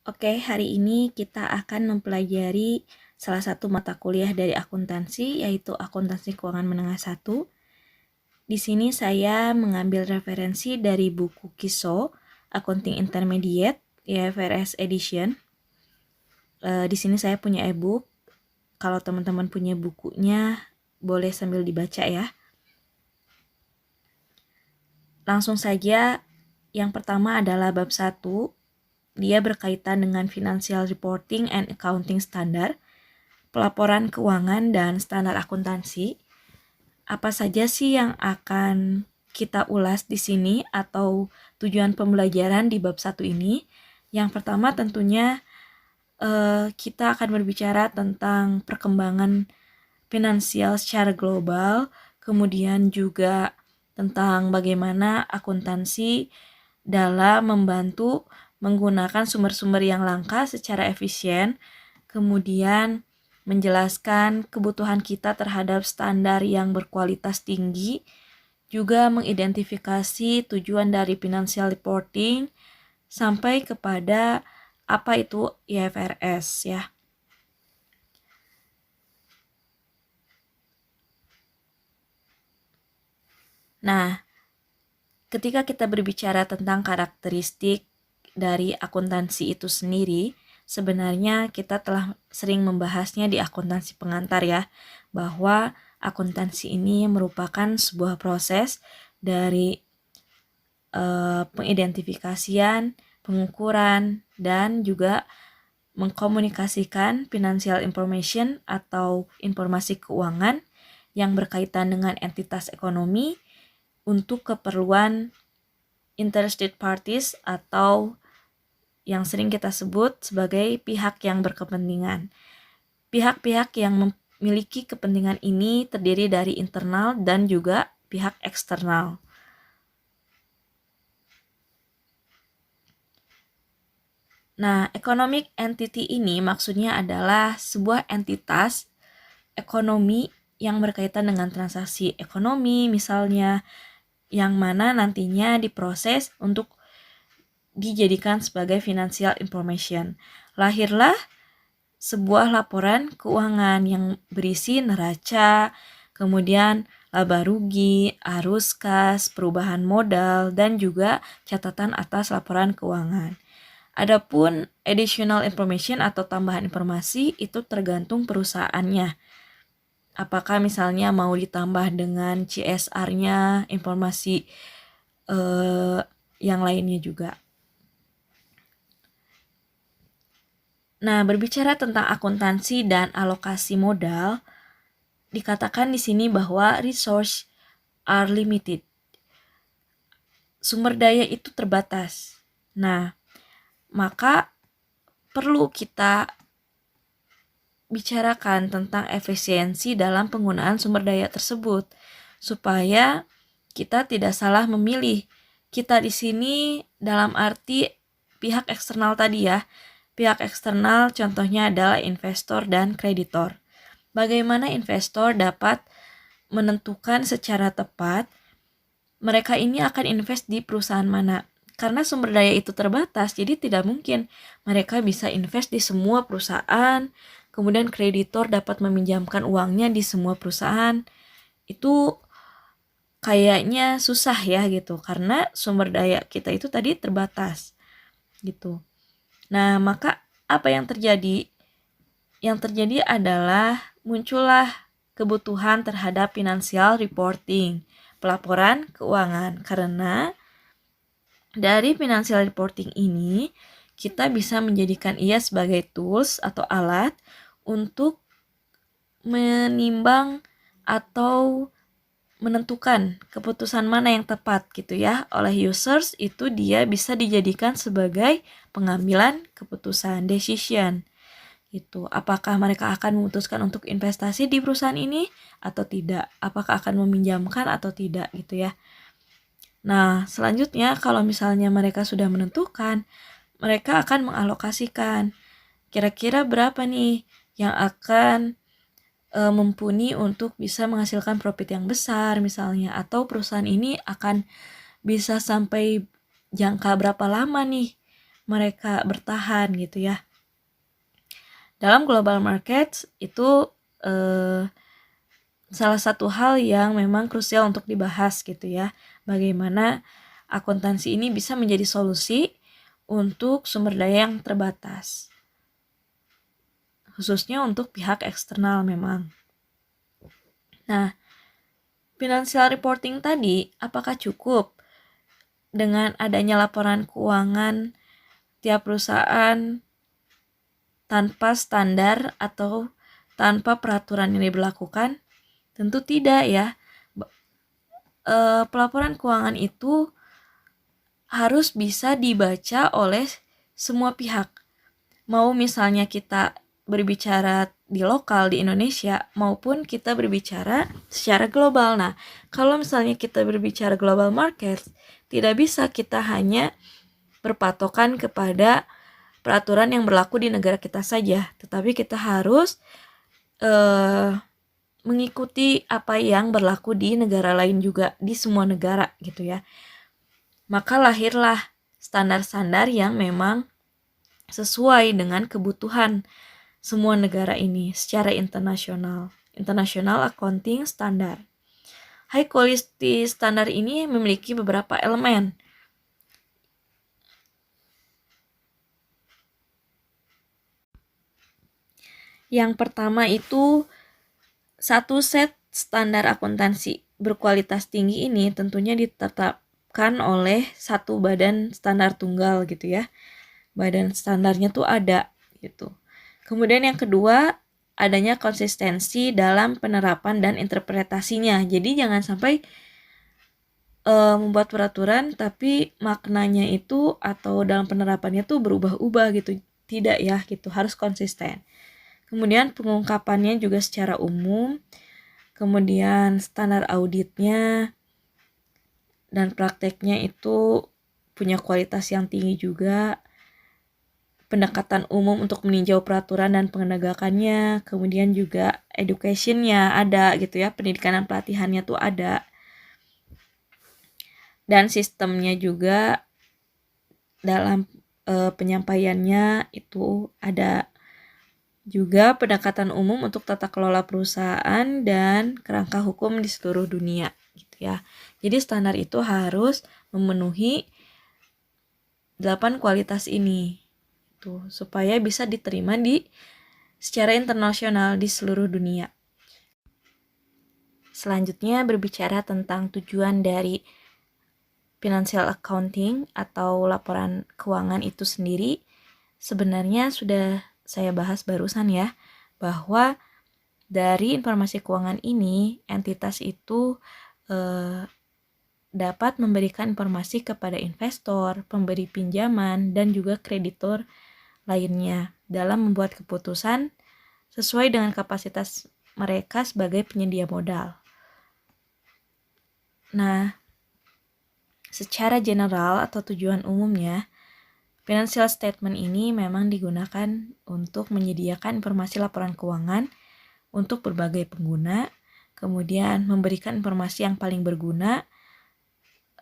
Oke, hari ini kita akan mempelajari salah satu mata kuliah dari akuntansi, yaitu Akuntansi Keuangan Menengah 1. Di sini saya mengambil referensi dari buku KISO, Accounting Intermediate, IFRS Edition. Di sini saya punya e-book. Kalau teman-teman punya bukunya, boleh sambil dibaca ya. Langsung saja, yang pertama adalah bab 1. Dia berkaitan dengan Financial Reporting and Accounting Standard, pelaporan keuangan dan standar akuntansi. Apa saja sih yang akan kita ulas di sini atau tujuan pembelajaran di bab 1 ini? Yang pertama tentunya kita akan berbicara tentang perkembangan finansial secara global, kemudian juga tentang bagaimana akuntansi dalam membantu menggunakan sumber-sumber yang langka secara efisien, kemudian menjelaskan kebutuhan kita terhadap standar yang berkualitas tinggi, juga mengidentifikasi tujuan dari financial reporting, sampai kepada apa itu IFRS ya. Nah, ketika kita berbicara tentang karakteristik dari akuntansi itu sendiri, sebenarnya kita telah sering membahasnya di akuntansi pengantar ya, bahwa akuntansi ini merupakan sebuah proses dari pengidentifikasian, pengukuran, dan juga mengkomunikasikan financial information atau informasi keuangan yang berkaitan dengan entitas ekonomi untuk keperluan interested parties atau yang sering kita sebut sebagai pihak yang berkepentingan. Pihak-pihak yang memiliki kepentingan ini terdiri dari internal dan juga pihak eksternal. Nah, economic entity ini maksudnya adalah sebuah entitas ekonomi yang berkaitan dengan transaksi ekonomi, misalnya yang mana nantinya diproses untuk dijadikan sebagai financial information. Lahirlah sebuah laporan keuangan yang berisi neraca, kemudian laba rugi, arus kas, perubahan modal, dan juga catatan atas laporan keuangan. Adapun additional information atau tambahan informasi itu tergantung perusahaannya. Apakah misalnya mau ditambah dengan CSR-nya, informasi yang lainnya juga. Nah, berbicara tentang akuntansi dan alokasi modal, dikatakan di sini bahwa resource are limited. Sumber daya itu terbatas. Nah, maka perlu kita bicarakan tentang efisiensi dalam penggunaan sumber daya tersebut supaya kita tidak salah memilih. Kita di sini dalam arti pihak eksternal tadi ya. Pihak eksternal contohnya adalah investor dan kreditor. Bagaimana investor dapat menentukan secara tepat mereka ini akan invest di perusahaan mana? Karena sumber daya itu terbatas, jadi tidak mungkin mereka bisa invest di semua perusahaan, kemudian kreditor dapat meminjamkan uangnya di semua perusahaan. Itu kayaknya susah ya gitu, karena sumber daya kita itu tadi terbatas gitu. Nah, maka apa yang terjadi? Yang terjadi adalah muncullah kebutuhan terhadap financial reporting, pelaporan keuangan, karena dari financial reporting ini kita bisa menjadikan ia sebagai tools atau alat untuk menimbang atau menentukan keputusan mana yang tepat gitu ya oleh users. Itu dia bisa dijadikan sebagai pengambilan keputusan, decision gitu. Apakah mereka akan memutuskan untuk investasi di perusahaan ini atau tidak? Apakah akan meminjamkan atau tidak gitu ya. Nah, selanjutnya kalau misalnya mereka sudah menentukan, mereka akan mengalokasikan kira-kira berapa nih yang akan mumpuni untuk bisa menghasilkan profit yang besar misalnya, atau perusahaan ini akan bisa sampai jangka berapa lama nih mereka bertahan gitu ya. Dalam global market itu salah satu hal yang memang krusial untuk dibahas gitu ya. Bagaimana akuntansi ini bisa menjadi solusi untuk sumber daya yang terbatas. Khususnya untuk pihak eksternal memang. Nah, financial reporting tadi apakah cukup dengan adanya laporan keuangan tiap perusahaan tanpa standar atau tanpa peraturan yang diberlakukan? Tentu tidak ya. Pelaporan keuangan itu harus bisa dibaca oleh semua pihak. Mau misalnya kita berbicara di lokal di Indonesia maupun kita berbicara secara global. Nah, kalau misalnya kita berbicara global market, tidak bisa kita hanya berpatokan kepada peraturan yang berlaku di negara kita saja, tetapi kita harus mengikuti apa yang berlaku di negara lain juga, di semua negara gitu ya. Maka lahirlah standar-standar yang memang sesuai dengan kebutuhan semua negara ini secara internasional. International Accounting Standard. High quality standar ini memiliki beberapa elemen. Yang pertama itu satu set standar akuntansi berkualitas tinggi ini tentunya ditetapkan oleh satu badan standar tunggal gitu ya. Badan standarnya tuh ada gitu. Kemudian yang kedua, adanya konsistensi dalam penerapan dan interpretasinya. Jadi jangan sampai membuat peraturan tapi maknanya itu atau dalam penerapannya tuh berubah-ubah gitu. Tidak ya gitu, harus konsisten. Kemudian pengungkapannya juga secara umum, kemudian standar auditnya dan prakteknya itu punya kualitas yang tinggi juga, pendekatan umum untuk meninjau peraturan dan penegakannya, kemudian juga educationnya ada gitu ya, pendidikan dan pelatihannya tuh ada, dan sistemnya juga dalam penyampaiannya itu ada. Juga pendekatan umum untuk tata kelola perusahaan dan kerangka hukum di seluruh dunia gitu ya. Jadi standar itu harus memenuhi 8 kualitas ini tuh supaya bisa diterima secara internasional di seluruh dunia. Selanjutnya berbicara tentang tujuan dari financial accounting atau laporan keuangan itu sendiri. Sebenarnya sudah saya bahas barusan ya, bahwa dari informasi keuangan ini, entitas itu dapat memberikan informasi kepada investor, pemberi pinjaman, dan juga kreditor lainnya dalam membuat keputusan sesuai dengan kapasitas mereka sebagai penyedia modal. Nah, secara general atau tujuan umumnya, financial statement ini memang digunakan untuk menyediakan informasi laporan keuangan untuk berbagai pengguna, kemudian memberikan informasi yang paling berguna,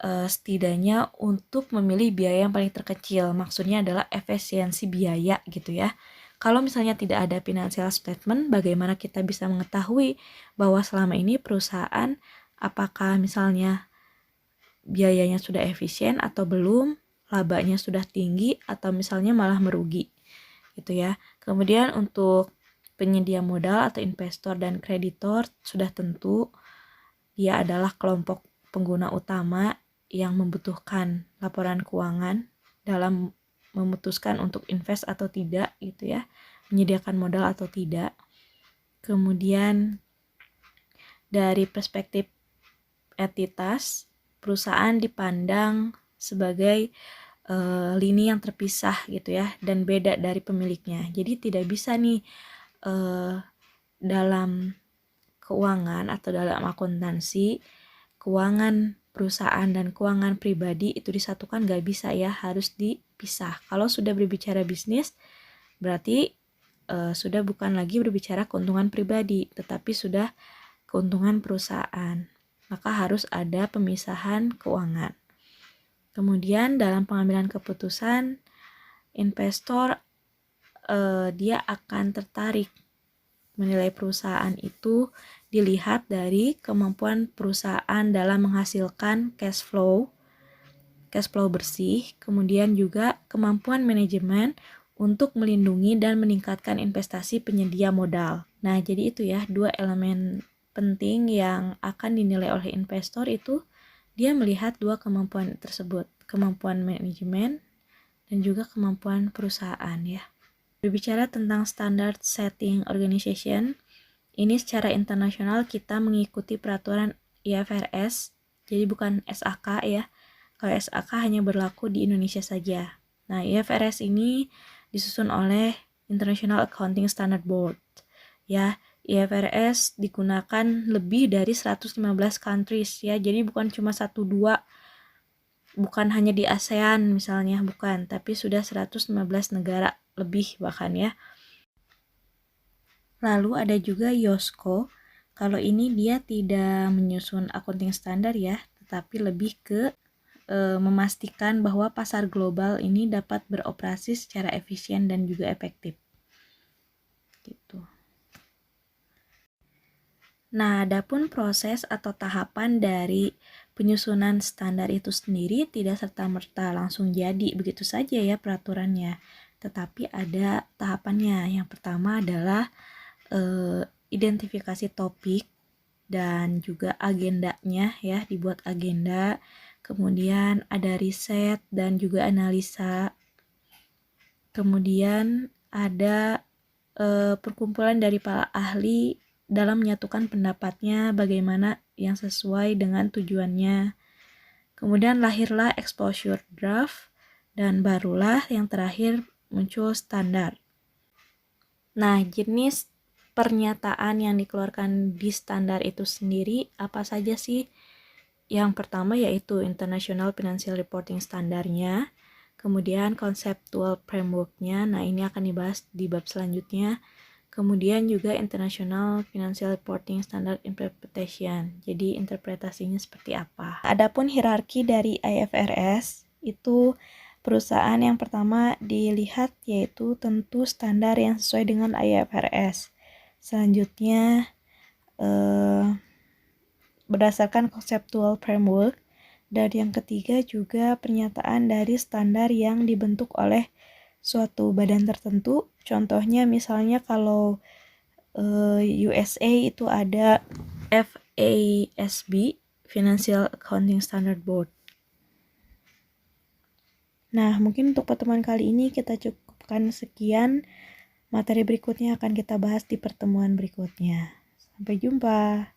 setidaknya untuk memilih biaya yang paling terkecil. Maksudnya adalah efisiensi biaya gitu ya. Kalau misalnya tidak ada financial statement, bagaimana kita bisa mengetahui bahwa selama ini perusahaan apakah misalnya biayanya sudah efisien atau belum, labanya sudah tinggi atau misalnya malah merugi gitu ya. Kemudian untuk penyedia modal atau investor dan kreditor sudah tentu dia adalah kelompok pengguna utama yang membutuhkan laporan keuangan dalam memutuskan untuk invest atau tidak gitu ya, menyediakan modal atau tidak. Kemudian dari perspektif entitas, perusahaan dipandang sebagai lini yang terpisah gitu ya dan beda dari pemiliknya. Jadi tidak bisa nih dalam keuangan atau dalam akuntansi keuangan perusahaan dan keuangan pribadi itu disatukan, gak bisa ya, harus dipisah. Kalau sudah berbicara bisnis berarti sudah bukan lagi berbicara keuntungan pribadi tetapi sudah keuntungan perusahaan. Maka harus ada pemisahan keuangan. Kemudian dalam pengambilan keputusan investor dia akan tertarik menilai perusahaan itu dilihat dari kemampuan perusahaan dalam menghasilkan cash flow bersih, kemudian juga kemampuan manajemen untuk melindungi dan meningkatkan investasi penyedia modal. Nah, jadi itu ya, 2 elemen penting yang akan dinilai oleh investor itu dia melihat 2 kemampuan tersebut, kemampuan manajemen dan juga kemampuan perusahaan ya. Berbicara tentang standard setting organization, ini secara internasional kita mengikuti peraturan IFRS, jadi bukan SAK ya. Kalau SAK hanya berlaku di Indonesia saja. Nah, IFRS ini disusun oleh International Accounting Standard Board. Ya, IFRS digunakan lebih dari 115 countries ya. Jadi bukan cuma 1-2, bukan hanya di ASEAN misalnya, bukan, tapi sudah 115 negara lebih bahkan ya. Lalu ada juga IOSCO. Kalau ini dia tidak menyusun accounting standar ya, tetapi lebih ke memastikan bahwa pasar global ini dapat beroperasi secara efisien dan juga efektif. Gitu. Nah, adapun proses atau tahapan dari penyusunan standar itu sendiri tidak serta-merta langsung jadi begitu saja ya peraturannya, tetapi ada tahapannya. Yang pertama adalah identifikasi topik dan juga agendanya ya, dibuat agenda. Kemudian ada riset dan juga analisa. Kemudian ada perkumpulan dari para ahli dalam menyatukan pendapatnya bagaimana yang sesuai dengan tujuannya. Kemudian lahirlah exposure draft dan barulah yang terakhir muncul standar. Nah, jenis pernyataan yang dikeluarkan di standar itu sendiri apa saja sih? Yang pertama yaitu International Financial Reporting Standarnya, kemudian Conceptual Framework-nya, nah ini akan dibahas di bab selanjutnya, kemudian juga International Financial Reporting Standard Interpretation, jadi interpretasinya seperti apa. Adapun hierarki dari IFRS, itu perusahaan yang pertama dilihat yaitu tentu standar yang sesuai dengan IFRS. Selanjutnya, berdasarkan conceptual framework, dan yang ketiga juga pernyataan dari standar yang dibentuk oleh suatu badan tertentu. Contohnya misalnya kalau USA itu ada FASB, Financial Accounting Standard Board. Nah, mungkin untuk pertemuan kali ini kita cukupkan sekian. Materi berikutnya akan kita bahas di pertemuan berikutnya. Sampai jumpa.